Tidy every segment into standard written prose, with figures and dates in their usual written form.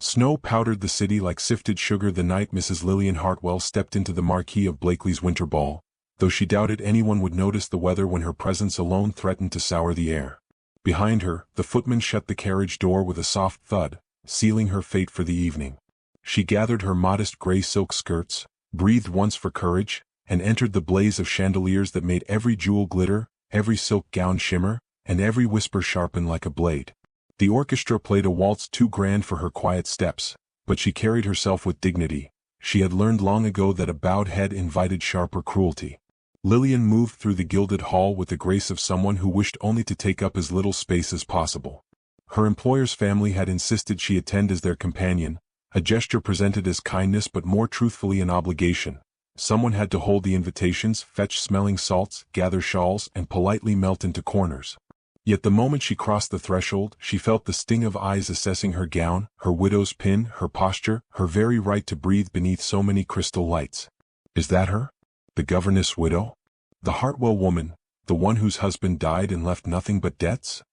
Snow powdered the city like sifted sugar the night Mrs. Lillian Hartwell stepped into the Marquis of Blakely's winter ball, though she doubted anyone would notice the weather when her presence alone threatened to sour the air. Behind her, the footman shut the carriage door with a soft thud, sealing her fate for the evening. She gathered her modest gray silk skirts, breathed once for courage, and entered the blaze of chandeliers that made every jewel glitter, every silk gown shimmer, and every whisper sharpen like a blade. The orchestra played a waltz too grand for her quiet steps, but she carried herself with dignity. She had learned long ago that a bowed head invited sharper cruelty. Lillian moved through the gilded hall with the grace of someone who wished only to take up as little space as possible. Her employer's family had insisted she attend as their companion, a gesture presented as kindness but more truthfully an obligation. Someone had to hold the invitations, fetch smelling salts, gather shawls, and politely melt into corners. Yet the moment she crossed the threshold, she felt the sting of eyes assessing her gown, her widow's pin, her posture, her very right to breathe beneath so many crystal lights. Is that her? The governess widow? The Hartwell woman, the one whose husband died and left nothing but debts?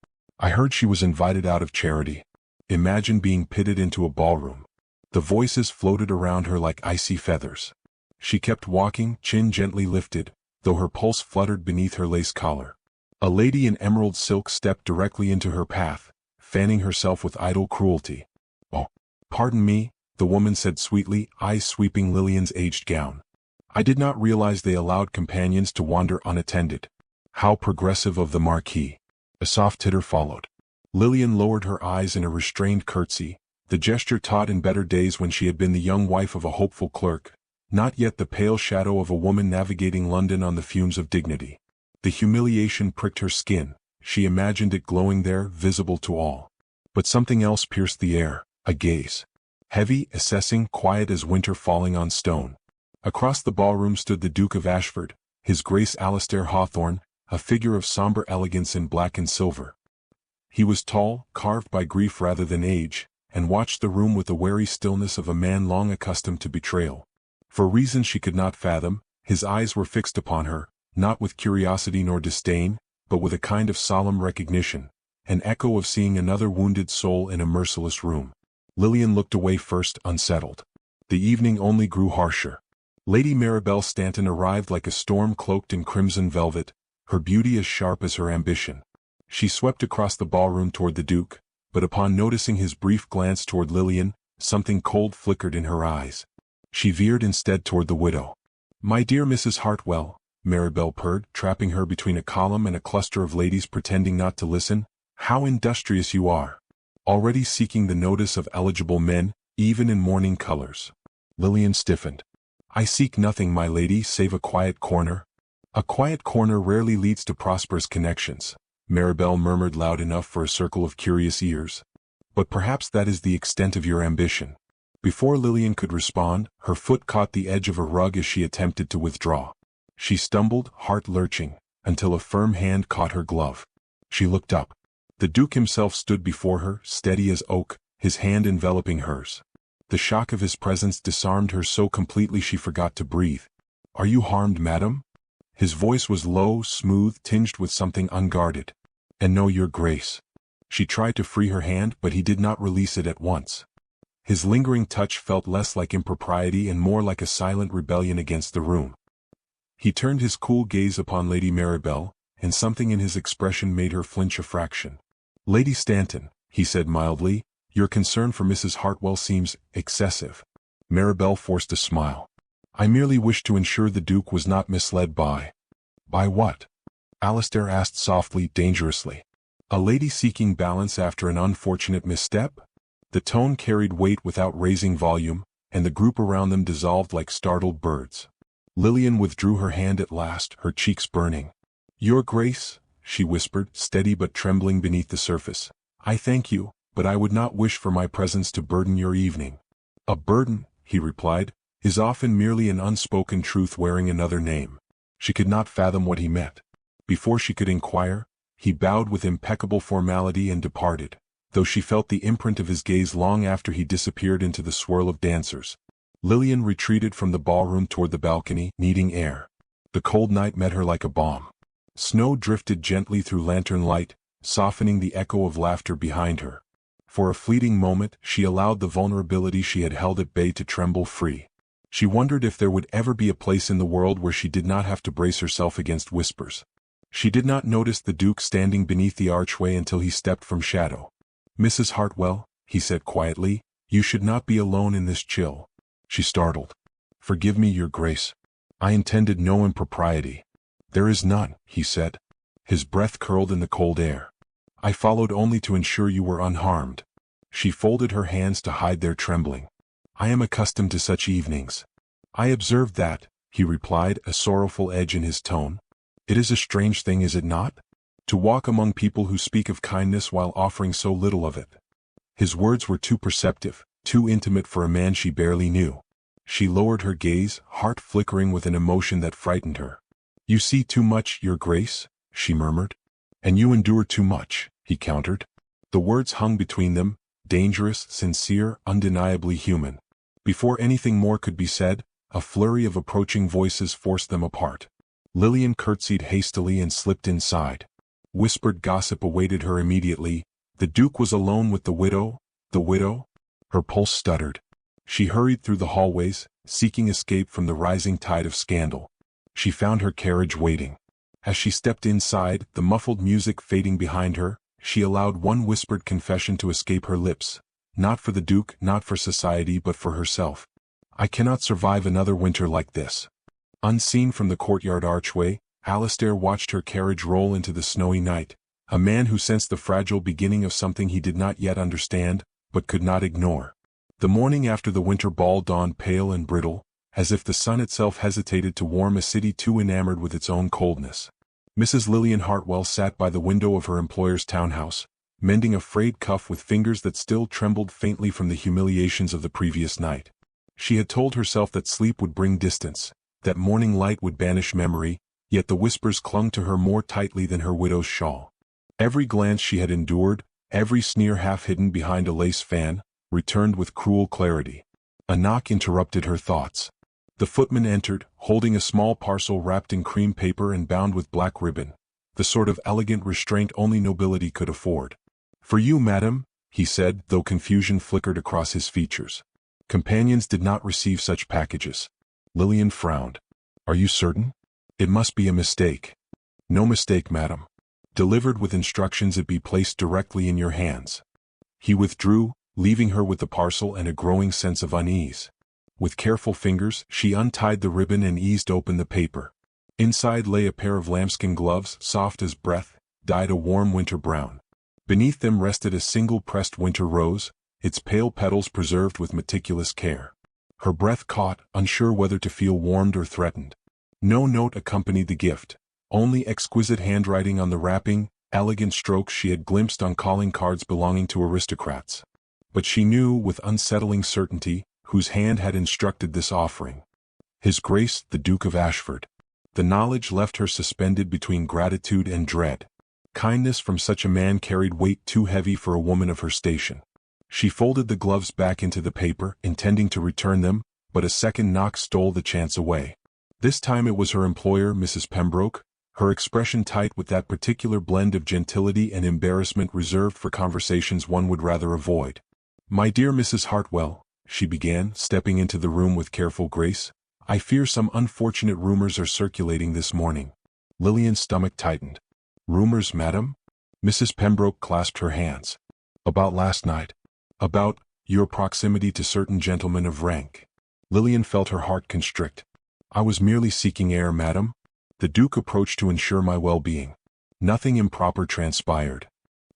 I heard she was invited out of charity. Imagine being pitted into a ballroom. The voices floated around her like icy feathers. She kept walking, chin gently lifted, though her pulse fluttered beneath her lace collar. A lady in emerald silk stepped directly into her path, fanning herself with idle cruelty. Oh, pardon me, the woman said sweetly, eyes sweeping Lillian's aged gown. I did not realize they allowed companions to wander unattended. How progressive of the Marquis. A soft titter followed. Lillian lowered her eyes in a restrained curtsy, the gesture taught in better days when she had been the young wife of a hopeful clerk, not yet the pale shadow of a woman navigating London on the fumes of dignity. The humiliation pricked her skin. She imagined it glowing there, visible to all. But something else pierced the air, a gaze. Heavy, assessing, quiet as winter falling on stone. Across the ballroom stood the Duke of Ashford, his Grace Alastair Hawthorne, a figure of somber elegance in black and silver. He was tall, carved by grief rather than age, and watched the room with the wary stillness of a man long accustomed to betrayal. For reasons she could not fathom, his eyes were fixed upon her, not with curiosity nor disdain, but with a kind of solemn recognition, an echo of seeing another wounded soul in a merciless room. Lillian looked away first, unsettled. The evening only grew harsher. Lady Maribel Stanton arrived like a storm cloaked in crimson velvet, her beauty as sharp as her ambition. She swept across the ballroom toward the Duke, but upon noticing his brief glance toward Lillian, something cold flickered in her eyes. She veered instead toward the widow. "My dear Mrs. Hartwell," Maribel purred, trapping her between a column and a cluster of ladies pretending not to listen, "how industrious you are! Already seeking the notice of eligible men, even in mourning colors." Lillian stiffened. "I seek nothing, my lady, save a quiet corner." "A quiet corner rarely leads to prosperous connections," Maribel murmured loud enough for a circle of curious ears. "But perhaps that is the extent of your ambition." Before Lillian could respond, her foot caught the edge of a rug as she attempted to withdraw. She stumbled, heart lurching, until a firm hand caught her glove. She looked up. The Duke himself stood before her, steady as oak, his hand enveloping hers. The shock of his presence disarmed her so completely she forgot to breathe. "Are you harmed, madam?" His voice was low, smooth, tinged with something unguarded. "And no, your grace." She tried to free her hand, but he did not release it at once. His lingering touch felt less like impropriety and more like a silent rebellion against the room. He turned his cool gaze upon Lady Maribel, and something in his expression made her flinch a fraction. "Lady Stanton," he said mildly, "your concern for Mrs. Hartwell seems excessive." Maribel forced a smile. "I merely wished to ensure the Duke was not misled by—" "By what?" Alastair asked softly, dangerously. "A lady seeking balance after an unfortunate misstep?" The tone carried weight without raising volume, and the group around them dissolved like startled birds. Lillian withdrew her hand at last, her cheeks burning. "Your Grace," she whispered, steady but trembling beneath the surface, "I thank you, but I would not wish for my presence to burden your evening." "A burden," he replied, "is often merely an unspoken truth wearing another name." She could not fathom what he meant. Before she could inquire, he bowed with impeccable formality and departed, though she felt the imprint of his gaze long after he disappeared into the swirl of dancers. Lillian retreated from the ballroom toward the balcony, needing air. The cold night met her like a bomb. Snow drifted gently through lantern light, softening the echo of laughter behind her. For a fleeting moment, she allowed the vulnerability she had held at bay to tremble free. She wondered if there would ever be a place in the world where she did not have to brace herself against whispers. She did not notice the Duke standing beneath the archway until he stepped from shadow. "Mrs. Hartwell," he said quietly, "you should not be alone in this chill." She startled. "Forgive me, Your Grace. I intended no impropriety." "There is none," he said. His breath curled in the cold air. "I followed only to ensure you were unharmed." She folded her hands to hide their trembling. "I am accustomed to such evenings." "I observed that," he replied, a sorrowful edge in his tone. "It is a strange thing, is it not? To walk among people who speak of kindness while offering so little of it." His words were too perceptive, too intimate for a man she barely knew. She lowered her gaze, heart flickering with an emotion that frightened her. "You see too much, Your Grace," she murmured. "And you endure too much," he countered. The words hung between them, dangerous, sincere, undeniably human. Before anything more could be said, a flurry of approaching voices forced them apart. Lillian curtsied hastily and slipped inside. Whispered gossip awaited her immediately. The Duke was alone with the widow? The widow? Her pulse stuttered. She hurried through the hallways, seeking escape from the rising tide of scandal. She found her carriage waiting. As she stepped inside, the muffled music fading behind her, she allowed one whispered confession to escape her lips. Not for the Duke, not for society, but for herself. "I cannot survive another winter like this." Unseen from the courtyard archway, Alistair watched her carriage roll into the snowy night, a man who sensed the fragile beginning of something he did not yet understand, but could not ignore. The morning after the winter ball dawned pale and brittle, as if the sun itself hesitated to warm a city too enamored with its own coldness. Mrs. Lillian Hartwell sat by the window of her employer's townhouse, mending a frayed cuff with fingers that still trembled faintly from the humiliations of the previous night. She had told herself that sleep would bring distance, that morning light would banish memory, yet the whispers clung to her more tightly than her widow's shawl. Every glance she had endured, every sneer half hidden behind a lace fan, returned with cruel clarity. A knock interrupted her thoughts. The footman entered, holding a small parcel wrapped in cream paper and bound with black ribbon, the sort of elegant restraint only nobility could afford. "For you, madam," he said, though confusion flickered across his features. Companions did not receive such packages. Lillian frowned. "Are you certain? It must be a mistake." "No mistake, madam. Delivered with instructions it be placed directly in your hands." He withdrew, leaving her with the parcel and a growing sense of unease. With careful fingers, she untied the ribbon and eased open the paper. Inside lay a pair of lambskin gloves, soft as breath, dyed a warm winter brown. Beneath them rested a single pressed winter rose, its pale petals preserved with meticulous care. Her breath caught, unsure whether to feel warmed or threatened. No note accompanied the gift, only exquisite handwriting on the wrapping, elegant strokes she had glimpsed on calling cards belonging to aristocrats. But she knew, with unsettling certainty, whose hand had instructed this offering. His Grace, the Duke of Ashford. The knowledge left her suspended between gratitude and dread. Kindness from such a man carried weight too heavy for a woman of her station. She folded the gloves back into the paper, intending to return them, but a second knock stole the chance away. This time it was her employer, Mrs. Pembroke, her expression tight with that particular blend of gentility and embarrassment reserved for conversations one would rather avoid. "My dear Mrs. Hartwell," she began, stepping into the room with careful grace, "I fear some unfortunate rumors are circulating this morning." Lillian's stomach tightened. "Rumors, madam?" Mrs. Pembroke clasped her hands. "About last night. About your proximity to certain gentlemen of rank." Lillian felt her heart constrict. "I was merely seeking air, madam. The Duke approached to ensure my well-being. Nothing improper transpired."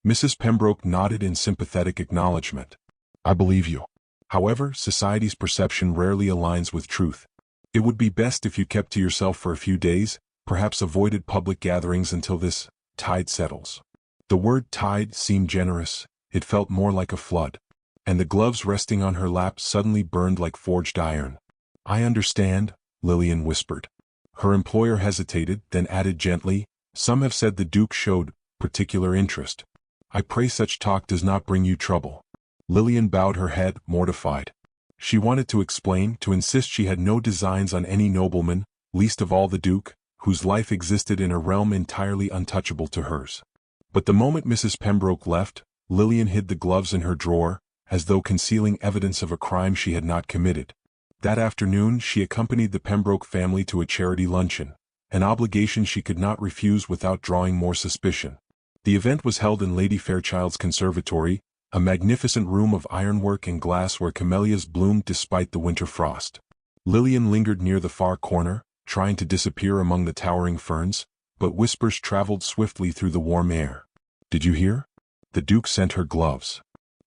Mrs. Pembroke nodded in sympathetic acknowledgement. "I believe you. However, society's perception rarely aligns with truth. It would be best if you kept to yourself for a few days, perhaps avoided public gatherings until this tide settles." The word tide seemed generous, it felt more like a flood. And the gloves resting on her lap suddenly burned like forged iron. "I understand," Lillian whispered. Her employer hesitated, then added gently, "Some have said the Duke showed particular interest. I pray such talk does not bring you trouble." Lillian bowed her head, mortified. She wanted to explain, to insist she had no designs on any nobleman, least of all the Duke, whose life existed in a realm entirely untouchable to hers. But the moment Mrs. Pembroke left, Lillian hid the gloves in her drawer, as though concealing evidence of a crime she had not committed. That afternoon she accompanied the Pembroke family to a charity luncheon, an obligation she could not refuse without drawing more suspicion. The event was held in Lady Fairchild's conservatory, a magnificent room of ironwork and glass where camellias bloomed despite the winter frost. Lillian lingered near the far corner, trying to disappear among the towering ferns, but whispers traveled swiftly through the warm air. "Did you hear? The Duke sent her gloves."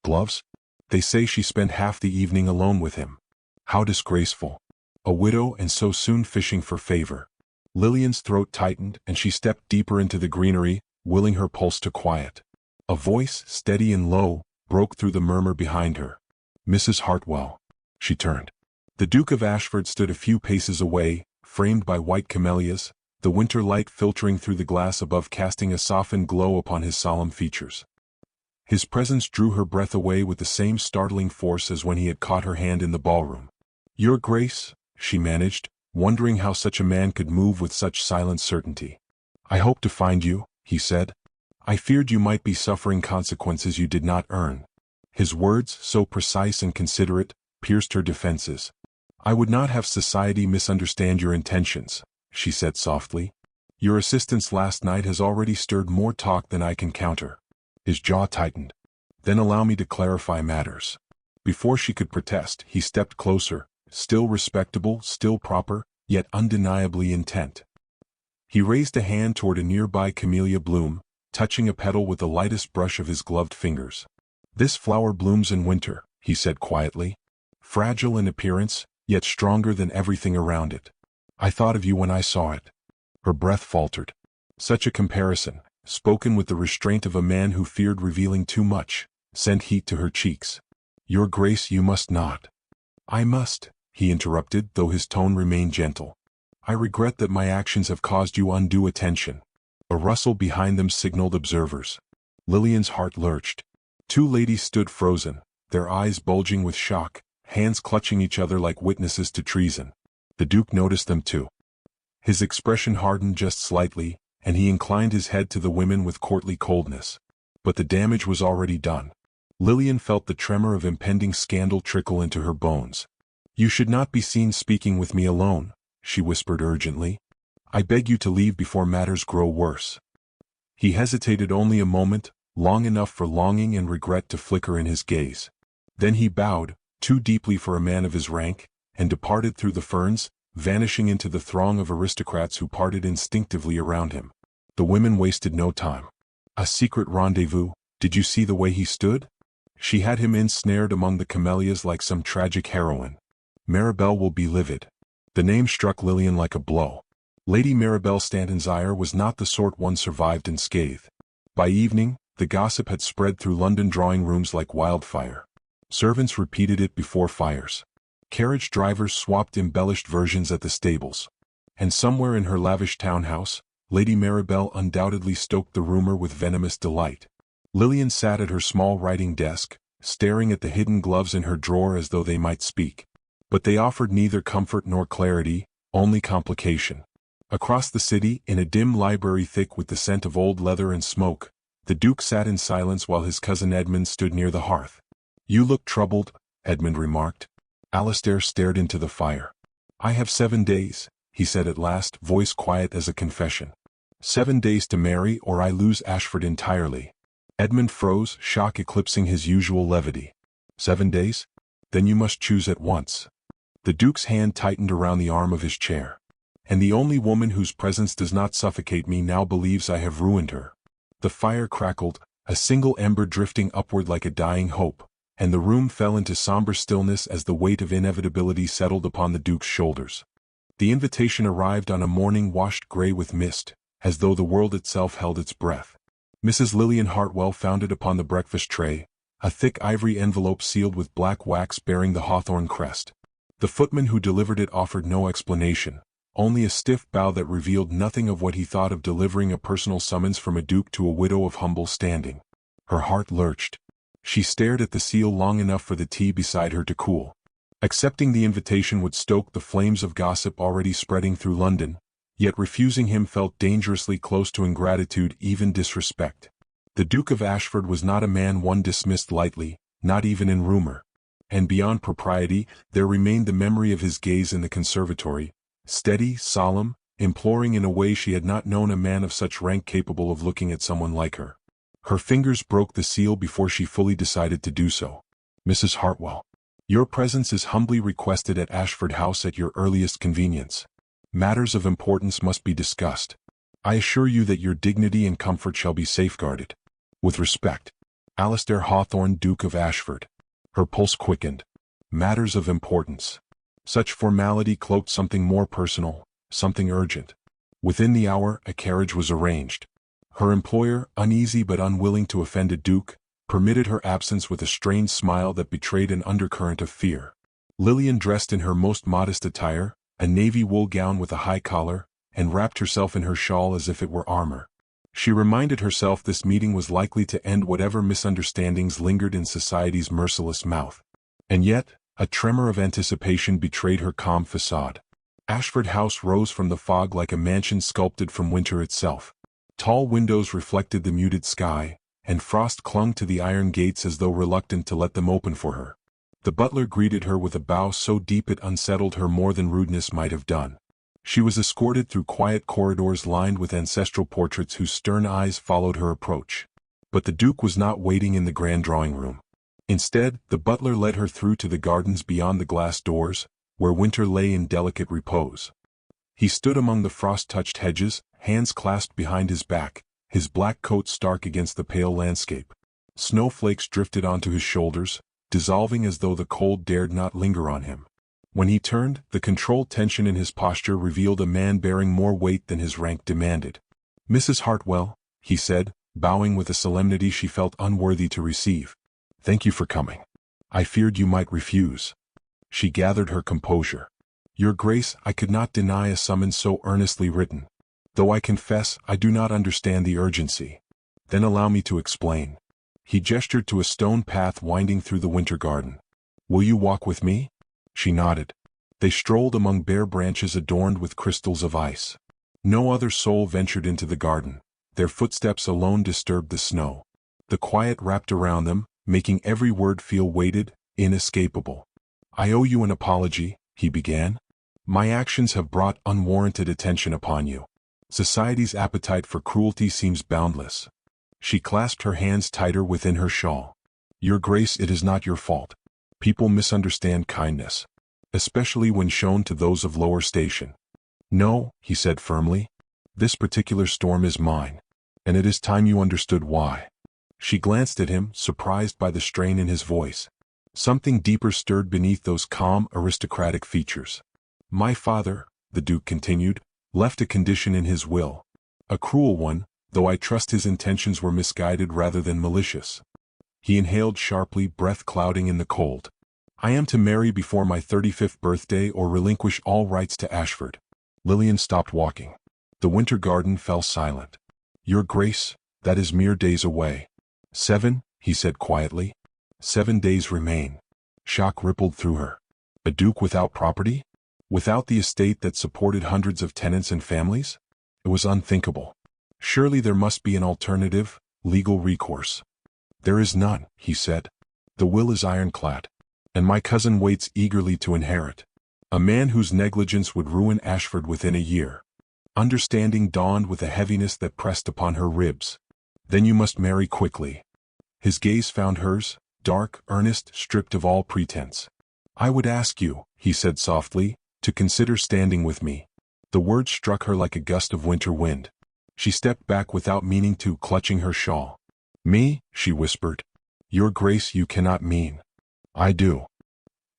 "Gloves? They say she spent half the evening alone with him. How disgraceful. A widow and so soon fishing for favor." Lillian's throat tightened and she stepped deeper into the greenery, willing her pulse to quiet. A voice, steady and low, broke through the murmur behind her. "Mrs. Hartwell." She turned. The Duke of Ashford stood a few paces away, framed by white camellias, the winter light filtering through the glass above casting a softened glow upon his solemn features. His presence drew her breath away with the same startling force as when he had caught her hand in the ballroom. "Your Grace," she managed, wondering how such a man could move with such silent certainty. "I hope to find you," he said. "I feared you might be suffering consequences you did not earn." His words, so precise and considerate, pierced her defenses. "I would not have society misunderstand your intentions," she said softly. "Your assistance last night has already stirred more talk than I can counter." His jaw tightened. "Then allow me to clarify matters." Before she could protest, he stepped closer, still respectable, still proper, yet undeniably intent. He raised a hand toward a nearby camellia bloom, touching a petal with the lightest brush of his gloved fingers. "This flower blooms in winter," he said quietly. "Fragile in appearance, yet stronger than everything around it. I thought of you when I saw it." Her breath faltered. Such a comparison, spoken with the restraint of a man who feared revealing too much, sent heat to her cheeks. "Your Grace, you must not." "I must," he interrupted, though his tone remained gentle. "I regret that my actions have caused you undue attention." A rustle behind them signaled observers. Lillian's heart lurched. Two ladies stood frozen, their eyes bulging with shock, hands clutching each other like witnesses to treason. The Duke noticed them too. His expression hardened just slightly, and he inclined his head to the women with courtly coldness. But the damage was already done. Lillian felt the tremor of impending scandal trickle into her bones. "You should not be seen speaking with me alone," she whispered urgently. "I beg you to leave before matters grow worse." He hesitated only a moment, long enough for longing and regret to flicker in his gaze. Then he bowed, too deeply for a man of his rank, and departed through the ferns, vanishing into the throng of aristocrats who parted instinctively around him. The women wasted no time. "A secret rendezvous, did you see the way he stood?" She had him ensnared among the camellias like some tragic heroine. "Maribel will be livid." The name struck Lillian like a blow. Lady Maribel Stantonshire was not the sort one survived unscathed. By evening, the gossip had spread through London drawing rooms like wildfire. Servants repeated it before fires. Carriage drivers swapped embellished versions at the stables. And somewhere in her lavish townhouse, Lady Maribel undoubtedly stoked the rumor with venomous delight. Lillian sat at her small writing desk, staring at the hidden gloves in her drawer as though they might speak. But they offered neither comfort nor clarity, only complication. Across the city, in a dim library thick with the scent of old leather and smoke, the Duke sat in silence while his cousin Edmund stood near the hearth. "You look troubled," Edmund remarked. Alastair stared into the fire. "I have 7 days," he said at last, voice quiet as a confession. 7 days to marry or I lose Ashford entirely." Edmund froze, shock eclipsing his usual levity. 7 days? Then you must choose at once." The Duke's hand tightened around the arm of his chair. "And the only woman whose presence does not suffocate me now believes I have ruined her." The fire crackled, a single ember drifting upward like a dying hope, and the room fell into somber stillness as the weight of inevitability settled upon the Duke's shoulders. The invitation arrived on a morning washed gray with mist, as though the world itself held its breath. Mrs. Lillian Hartwell found it upon the breakfast tray, a thick ivory envelope sealed with black wax bearing the hawthorn crest. The footman who delivered it offered no explanation, only a stiff bow that revealed nothing of what he thought of delivering a personal summons from a duke to a widow of humble standing. Her heart lurched. She stared at the seal long enough for the tea beside her to cool. Accepting the invitation would stoke the flames of gossip already spreading through London, yet refusing him felt dangerously close to ingratitude, even disrespect. The Duke of Ashford was not a man one dismissed lightly, not even in rumor. And beyond propriety, there remained the memory of his gaze in the conservatory, steady, solemn, imploring in a way she had not known a man of such rank capable of looking at someone like her. Her fingers broke the seal before she fully decided to do so. "Mrs. Hartwell, your presence is humbly requested at Ashford House at your earliest convenience. Matters of importance must be discussed. I assure you that your dignity and comfort shall be safeguarded. With respect, Alastair Hawthorne, Duke of Ashford." Her pulse quickened. Matters of importance. Such formality cloaked something more personal, something urgent. Within the hour, a carriage was arranged. Her employer, uneasy but unwilling to offend a duke, permitted her absence with a strained smile that betrayed an undercurrent of fear. Lillian dressed in her most modest attire, a navy wool gown with a high collar, and wrapped herself in her shawl as if it were armor. She reminded herself this meeting was likely to end whatever misunderstandings lingered in society's merciless mouth. And yet, a tremor of anticipation betrayed her calm facade. Ashford House rose from the fog like a mansion sculpted from winter itself. Tall windows reflected the muted sky, and frost clung to the iron gates as though reluctant to let them open for her. The butler greeted her with a bow so deep it unsettled her more than rudeness might have done. She was escorted through quiet corridors lined with ancestral portraits whose stern eyes followed her approach. But the Duke was not waiting in the grand drawing room. Instead, the butler led her through to the gardens beyond the glass doors, where winter lay in delicate repose. He stood among the frost-touched hedges, hands clasped behind his back, his black coat stark against the pale landscape. Snowflakes drifted onto his shoulders, dissolving as though the cold dared not linger on him. When he turned, the controlled tension in his posture revealed a man bearing more weight than his rank demanded. "Mrs. Hartwell," he said, bowing with a solemnity she felt unworthy to receive. "Thank you for coming. I feared you might refuse." She gathered her composure. "Your Grace, I could not deny a summons so earnestly written. Though I confess I do not understand the urgency." "Then allow me to explain." He gestured to a stone path winding through the winter garden. "Will you walk with me?" She nodded. They strolled among bare branches adorned with crystals of ice. No other soul ventured into the garden. Their footsteps alone disturbed the snow. The quiet wrapped around them, making every word feel weighted, inescapable. "I owe you an apology," he began. "My actions have brought unwarranted attention upon you. Society's appetite for cruelty seems boundless." She clasped her hands tighter within her shawl. "Your Grace, it is not your fault. People misunderstand kindness, especially when shown to those of lower station." "No," he said firmly. "This particular storm is mine, and it is time you understood why." She glanced at him, surprised by the strain in his voice. Something deeper stirred beneath those calm, aristocratic features. "My father," the Duke continued, "left a condition in his will. A cruel one, though I trust his intentions were misguided rather than malicious." He inhaled sharply, breath clouding in the cold. "I am to marry before my 35th birthday or relinquish all rights to Ashford." Lillian stopped walking. The winter garden fell silent. "Your Grace, that is mere days away." "7," he said quietly. "7 days remain." Shock rippled through her. A duke without property? Without the estate that supported hundreds of tenants and families? It was unthinkable. Surely there must be an alternative, legal recourse. "There is none," he said. "The will is ironclad, and my cousin waits eagerly to inherit. A man whose negligence would ruin Ashford within a year." Understanding dawned with a heaviness that pressed upon her ribs. "Then you must marry quickly." His gaze found hers, dark, earnest, stripped of all pretense. "I would ask you," he said softly, "to consider standing with me." The words struck her like a gust of winter wind. She stepped back without meaning to, clutching her shawl. "Me?" she whispered. "Your Grace, you cannot mean." "I do."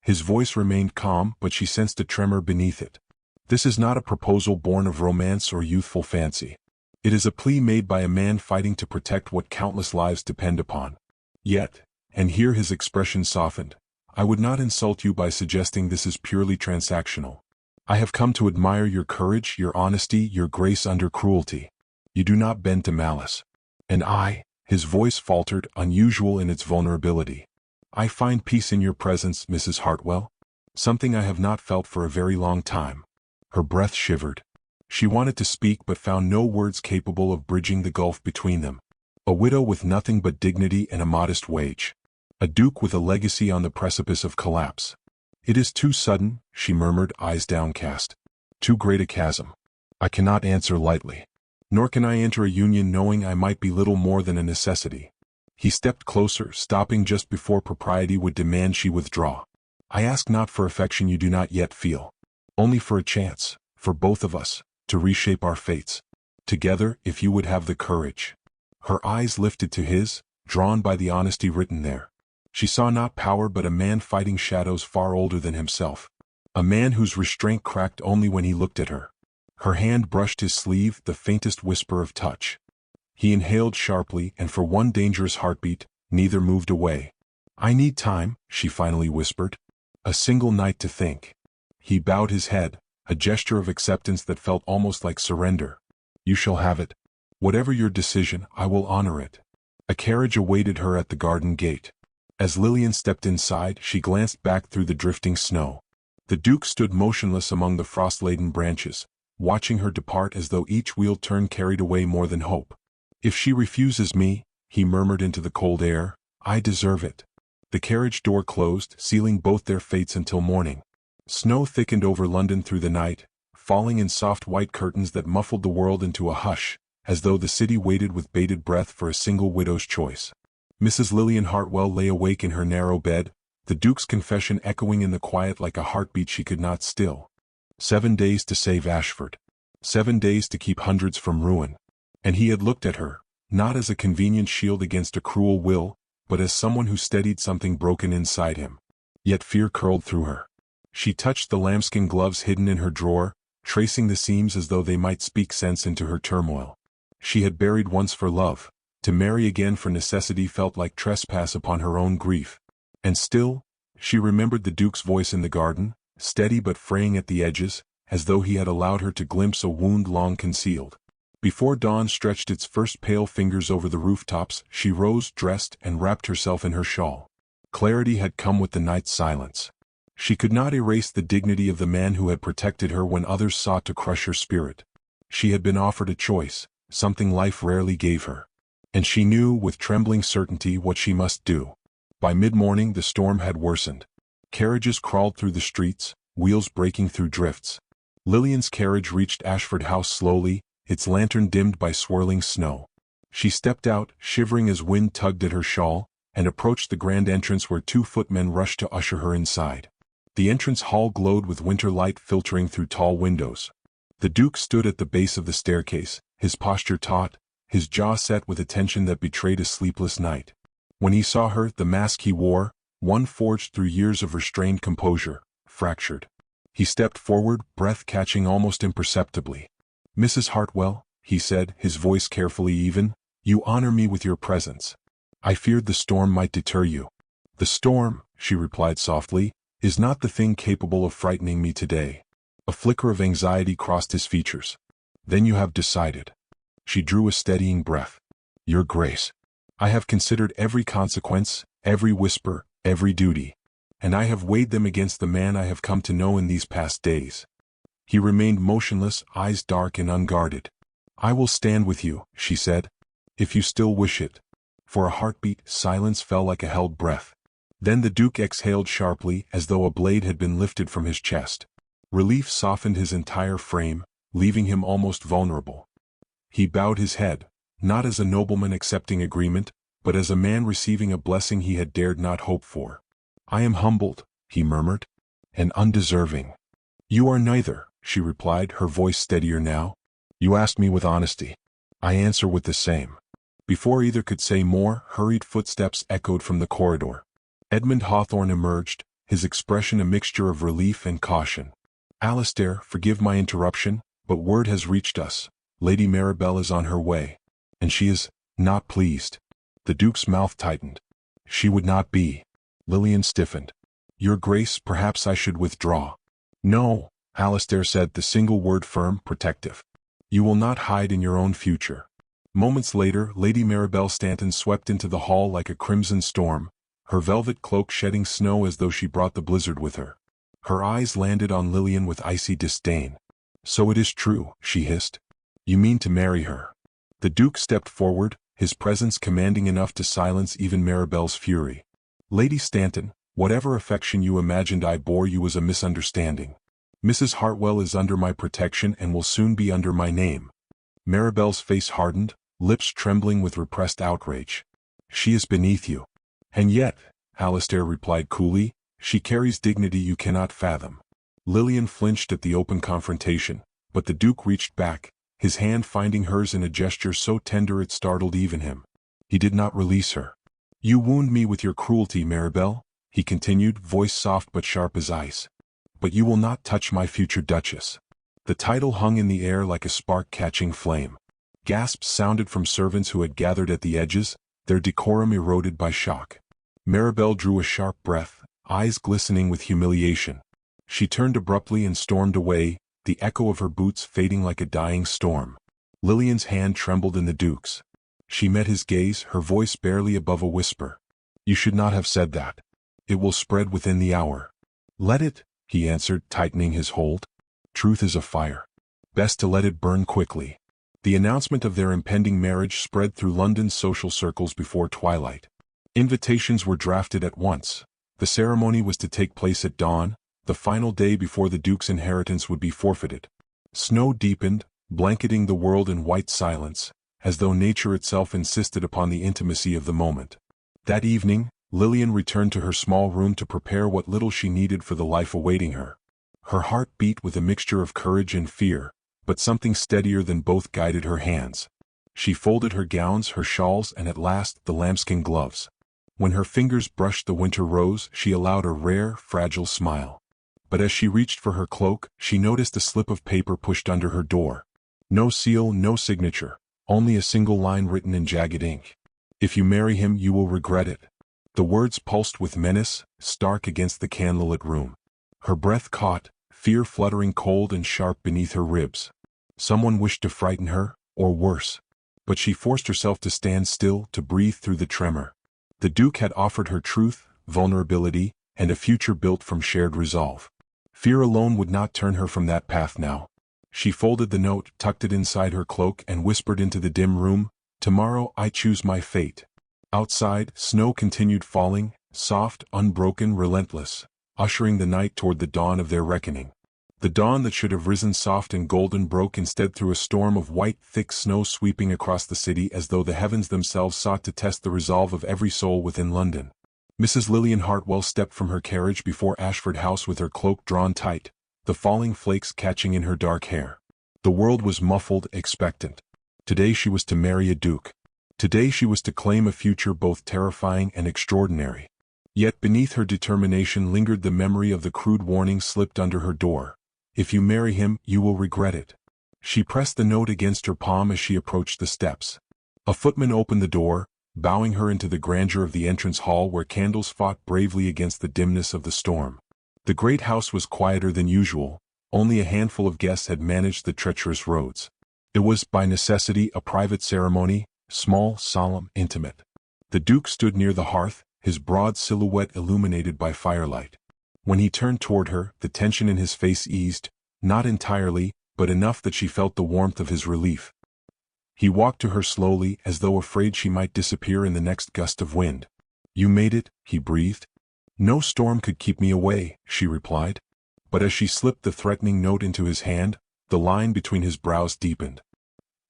His voice remained calm, but she sensed a tremor beneath it. "This is not a proposal born of romance or youthful fancy. It is a plea made by a man fighting to protect what countless lives depend upon. Yet," and here his expression softened, "I would not insult you by suggesting this is purely transactional. I have come to admire your courage, your honesty, your grace under cruelty. You do not bend to malice. And I," his voice faltered, unusual in its vulnerability, "I find peace in your presence, Mrs. Hartwell. Something I have not felt for a very long time." Her breath shivered. She wanted to speak but found no words capable of bridging the gulf between them. A widow with nothing but dignity and a modest wage. A duke with a legacy on the precipice of collapse. It is too sudden, she murmured, eyes downcast. Too great a chasm. I cannot answer lightly. Nor can I enter a union knowing I might be little more than a necessity. He stepped closer, stopping just before propriety would demand she withdraw. I ask not for affection you do not yet feel. Only for a chance, for both of us, to reshape our fates. Together, if you would have the courage. Her eyes lifted to his, drawn by the honesty written there. She saw not power but a man fighting shadows far older than himself. A man whose restraint cracked only when he looked at her. Her hand brushed his sleeve, the faintest whisper of touch. He inhaled sharply, and for one dangerous heartbeat, neither moved away. I need time, she finally whispered. A single night to think. He bowed his head, a gesture of acceptance that felt almost like surrender. You shall have it. Whatever your decision, I will honor it. A carriage awaited her at the garden gate. As Lillian stepped inside, she glanced back through the drifting snow. The Duke stood motionless among the frost-laden branches, watching her depart as though each wheel turn carried away more than hope. If she refuses me, he murmured into the cold air, I deserve it. The carriage door closed, sealing both their fates until morning. Snow thickened over London through the night, falling in soft white curtains that muffled the world into a hush, as though the city waited with bated breath for a single widow's choice. Mrs. Lillian Hartwell lay awake in her narrow bed, the Duke's confession echoing in the quiet like a heartbeat she could not still. 7 days to save Ashford. 7 days to keep hundreds from ruin. And he had looked at her, not as a convenient shield against a cruel will, but as someone who steadied something broken inside him. Yet fear curled through her. She touched the lambskin gloves hidden in her drawer, tracing the seams as though they might speak sense into her turmoil. She had buried once for love. To marry again for necessity felt like trespass upon her own grief. And still, she remembered the Duke's voice in the garden, steady but fraying at the edges, as though he had allowed her to glimpse a wound long concealed. Before dawn stretched its first pale fingers over the rooftops, she rose, dressed, and wrapped herself in her shawl. Clarity had come with the night's silence. She could not erase the dignity of the man who had protected her when others sought to crush her spirit. She had been offered a choice, something life rarely gave her. And she knew with trembling certainty what she must do. By mid-morning the storm had worsened. Carriages crawled through the streets, wheels breaking through drifts. Lillian's carriage reached Ashford House slowly, its lantern dimmed by swirling snow. She stepped out, shivering as wind tugged at her shawl, and approached the grand entrance where 2 footmen rushed to usher her inside. The entrance hall glowed with winter light filtering through tall windows. The Duke stood at the base of the staircase, his posture taut, his jaw set with a tension that betrayed a sleepless night. When he saw her, the mask he wore, one forged through years of restrained composure, fractured. He stepped forward, breath catching almost imperceptibly. Mrs. Hartwell, he said, his voice carefully even, you honor me with your presence. I feared the storm might deter you. The storm, she replied softly, is not the thing capable of frightening me today. A flicker of anxiety crossed his features. Then you have decided. She drew a steadying breath. Your Grace. I have considered every consequence, every whisper, every duty. And I have weighed them against the man I have come to know in these past days. He remained motionless, eyes dark and unguarded. I will stand with you, she said. If you still wish it. For a heartbeat, silence fell like a held breath. Then the Duke exhaled sharply, as though a blade had been lifted from his chest. Relief softened his entire frame, leaving him almost vulnerable. He bowed his head, not as a nobleman accepting agreement, but as a man receiving a blessing he had dared not hope for. I am humbled, he murmured, and undeserving. You are neither, she replied, her voice steadier now. You asked me with honesty. I answer with the same. Before either could say more, hurried footsteps echoed from the corridor. Edmund Hawthorne emerged, his expression a mixture of relief and caution. Alistair, forgive my interruption, but word has reached us. Lady Maribel is on her way. And she is not pleased. The Duke's mouth tightened. She would not be. Lillian stiffened. Your Grace, perhaps I should withdraw. No, Alistair said, the single word firm, protective. You will not hide in your own future. Moments later, Lady Maribel Stanton swept into the hall like a crimson storm, her velvet cloak shedding snow as though she brought the blizzard with her. Her eyes landed on Lillian with icy disdain. So it is true, she hissed. You mean to marry her? The Duke stepped forward, his presence commanding enough to silence even Maribel's fury. "Lady Stanton, whatever affection you imagined I bore you was a misunderstanding. Mrs. Hartwell is under my protection and will soon be under my name." Maribel's face hardened, lips trembling with repressed outrage. "She is beneath you." "And yet," Alistair replied coolly, "she carries dignity you cannot fathom." Lillian flinched at the open confrontation, but the Duke reached back, his hand finding hers in a gesture so tender it startled even him. He did not release her. "You wound me with your cruelty, Maribel," he continued, voice soft but sharp as ice. "But you will not touch my future Duchess." The title hung in the air like a spark catching flame. Gasps sounded from servants who had gathered at the edges, their decorum eroded by shock. Maribel drew a sharp breath, eyes glistening with humiliation. She turned abruptly and stormed away, the echo of her boots fading like a dying storm. Lillian's hand trembled in the Duke's. She met his gaze, her voice barely above a whisper. "You should not have said that. It will spread within the hour." "Let it," he answered, tightening his hold. "Truth is a fire. Best to let it burn quickly." The announcement of their impending marriage spread through London's social circles before twilight. Invitations were drafted at once. The ceremony was to take place at dawn, the final day before the Duke's inheritance would be forfeited. Snow deepened, blanketing the world in white silence, as though nature itself insisted upon the intimacy of the moment. That evening, Lillian returned to her small room to prepare what little she needed for the life awaiting her. Her heart beat with a mixture of courage and fear, but something steadier than both guided her hands. She folded her gowns, her shawls, and at last the lambskin gloves. When her fingers brushed the winter rose, she allowed a rare, fragile smile. But as she reached for her cloak, she noticed a slip of paper pushed under her door. No seal, no signature, only a single line written in jagged ink. "If you marry him, you will regret it." The words pulsed with menace, stark against the candlelit room. Her breath caught, fear fluttering cold and sharp beneath her ribs. Someone wished to frighten her, or worse. But she forced herself to stand still, to breathe through the tremor. The Duke had offered her truth, vulnerability, and a future built from shared resolve. Fear alone would not turn her from that path now. She folded the note, tucked it inside her cloak, and whispered into the dim room, "Tomorrow I choose my fate." Outside, snow continued falling, soft, unbroken, relentless, ushering the night toward the dawn of their reckoning. The dawn that should have risen soft and golden broke instead through a storm of white, thick snow sweeping across the city as though the heavens themselves sought to test the resolve of every soul within London. Mrs. Lillian Hartwell stepped from her carriage before Ashford House with her cloak drawn tight, the falling flakes catching in her dark hair. The world was muffled, expectant. Today she was to marry a duke. Today she was to claim a future both terrifying and extraordinary. Yet beneath her determination lingered the memory of the crude warning slipped under her door. "If you marry him, you will regret it." She pressed the note against her palm as she approached the steps. A footman opened the door, bowing her into the grandeur of the entrance hall where candles fought bravely against the dimness of the storm. The great house was quieter than usual, only a handful of guests had managed the treacherous roads. It was, by necessity, a private ceremony, small, solemn, intimate. The Duke stood near the hearth, his broad silhouette illuminated by firelight. When he turned toward her, the tension in his face eased, not entirely, but enough that she felt the warmth of his relief. He walked to her slowly, as though afraid she might disappear in the next gust of wind. "You made it," he breathed. "No storm could keep me away," she replied. But as she slipped the threatening note into his hand, the line between his brows deepened.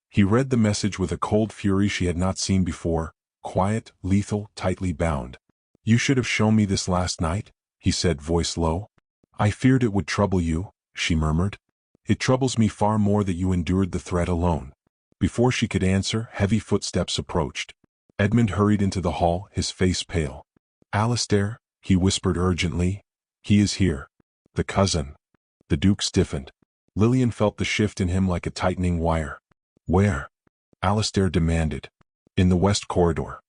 He read the message with a cold fury she had not seen before, quiet, lethal, tightly bound. "You should have shown me this last night," he said, voice low. "I feared it would trouble you," she murmured. "It troubles me far more that you endured the threat alone." Before she could answer, heavy footsteps approached. Edmund hurried into the hall, his face pale. "Alistair," he whispered urgently. "He is here." "The cousin." The Duke stiffened. Lillian felt the shift in him like a tightening wire. "Where?" Alistair demanded. "In the west corridor."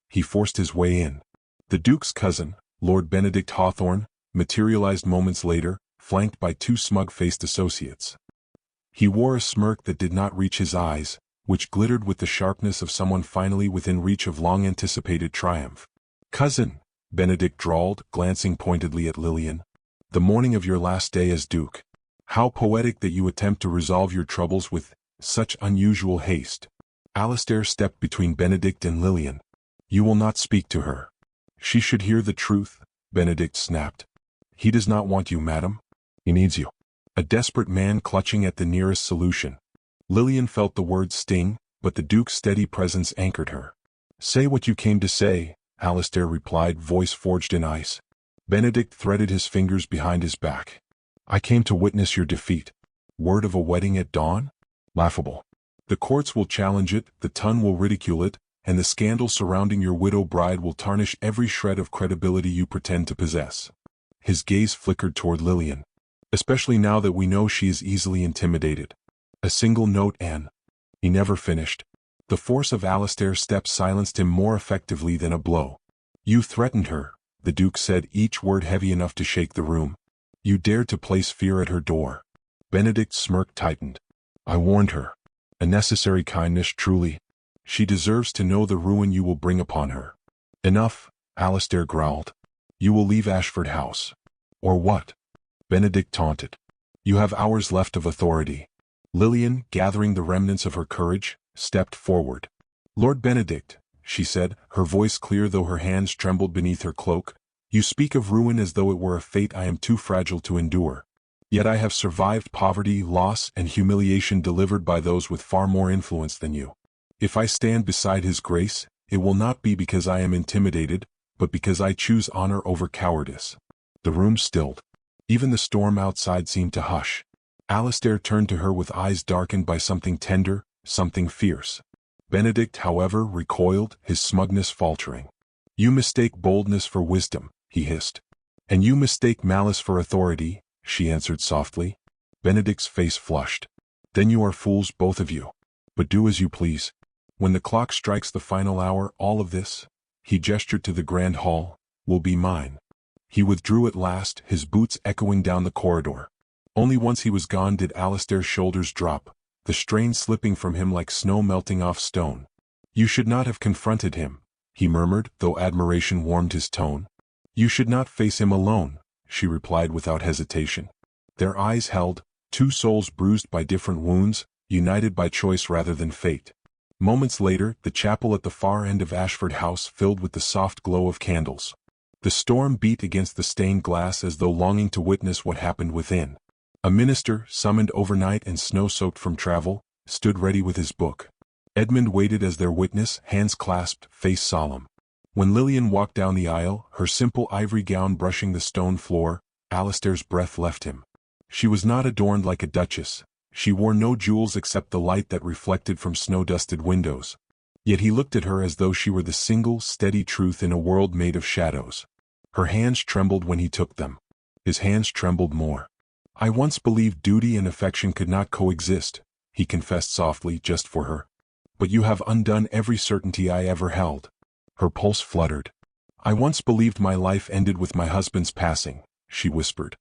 He forced his way in. The Duke's cousin, Lord Benedict Hawthorne, materialized moments later, flanked by two smug-faced associates. He wore a smirk that did not reach his eyes, which glittered with the sharpness of someone finally within reach of long-anticipated triumph. "Cousin," Benedict drawled, glancing pointedly at Lillian. "The morning of your last day as Duke. How poetic that you attempt to resolve your troubles with such unusual haste." Alistair stepped between Benedict and Lillian. "You will not speak to her." "She should hear the truth," Benedict snapped. "He does not want you, madam. He needs you." A desperate man clutching at the nearest solution. Lillian felt the words sting, but the Duke's steady presence anchored her. "Say what you came to say," Alistair replied, voice forged in ice. Benedict threaded his fingers behind his back. "I came to witness your defeat." "Word of a wedding at dawn? Laughable. The courts will challenge it, the Ton will ridicule it, and the scandal surrounding your widow bride will tarnish every shred of credibility you pretend to possess." His gaze flickered toward Lillian. "Especially now that we know she is easily intimidated." A single note and... He never finished. The force of Alistair's steps silenced him more effectively than a blow. "You threatened her," the Duke said, each word heavy enough to shake the room. "You dared to place fear at her door." Benedict's smirk tightened. "I warned her. A necessary kindness, truly. She deserves to know the ruin you will bring upon her." "Enough," Alistair growled. "You will leave Ashford House." "Or what?" Benedict taunted. "You have hours left of authority." Lillian, gathering the remnants of her courage, stepped forward. "Lord Benedict," she said, her voice clear though her hands trembled beneath her cloak, "you speak of ruin as though it were a fate I am too fragile to endure. Yet I have survived poverty, loss, and humiliation delivered by those with far more influence than you. If I stand beside His Grace, it will not be because I am intimidated, but because I choose honor over cowardice." The room stilled. Even the storm outside seemed to hush. Alistair turned to her with eyes darkened by something tender, something fierce. Benedict, however, recoiled, his smugness faltering. "You mistake boldness for wisdom," he hissed. "And you mistake malice for authority," she answered softly. Benedict's face flushed. "Then you are fools, both of you. But do as you please. When the clock strikes the final hour, all of this," he gestured to the grand hall, "will be mine." He withdrew at last, his boots echoing down the corridor. Only once he was gone did Alistair's shoulders drop, the strain slipping from him like snow melting off stone. "You should not have confronted him," he murmured, though admiration warmed his tone. "You should not face him alone," she replied without hesitation. Their eyes held, two souls bruised by different wounds, united by choice rather than fate. Moments later, the chapel at the far end of Ashford House filled with the soft glow of candles. The storm beat against the stained glass as though longing to witness what happened within. A minister, summoned overnight and snow-soaked from travel, stood ready with his book. Edmund waited as their witness, hands clasped, face solemn. When Lillian walked down the aisle, her simple ivory gown brushing the stone floor, Alistair's breath left him. She was not adorned like a duchess. She wore no jewels except the light that reflected from snow-dusted windows. Yet he looked at her as though she were the single, steady truth in a world made of shadows. Her hands trembled when he took them. His hands trembled more. "I once believed duty and affection could not coexist," he confessed softly, just for her. "But you have undone every certainty I ever held." Her pulse fluttered. "I once believed my life ended with my husband's passing," she whispered.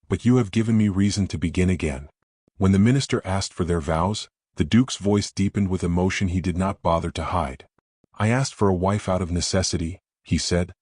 "But you have given me reason to begin again." When the minister asked for their vows, the Duke's voice deepened with emotion he did not bother to hide. "I asked for a wife out of necessity," he said.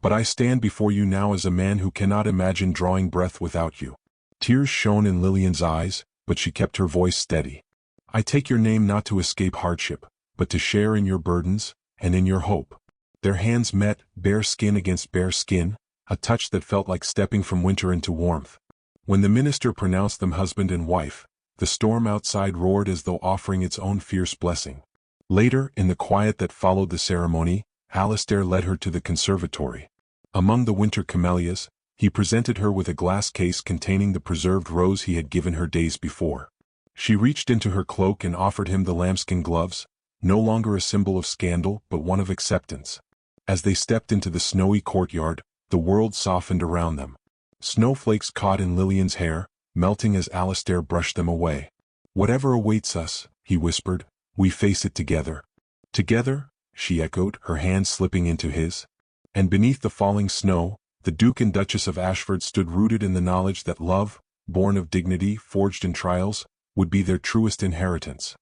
"But I stand before you now as a man who cannot imagine drawing breath without you." Tears shone in Lillian's eyes, but she kept her voice steady. "I take your name not to escape hardship, but to share in your burdens, and in your hope." Their hands met, bare skin against bare skin, a touch that felt like stepping from winter into warmth. When the minister pronounced them husband and wife, the storm outside roared as though offering its own fierce blessing. Later, in the quiet that followed the ceremony, Alistair led her to the conservatory. Among the winter camellias, he presented her with a glass case containing the preserved rose he had given her days before. She reached into her cloak and offered him the lambskin gloves, no longer a symbol of scandal but one of acceptance. As they stepped into the snowy courtyard, the world softened around them. Snowflakes caught in Lillian's hair, melting as Alistair brushed them away. "Whatever awaits us," he whispered, "we face it together." "Together?" she echoed, her hand slipping into his. And beneath the falling snow, the Duke and Duchess of Ashford stood rooted in the knowledge that love, born of dignity, forged in trials, would be their truest inheritance.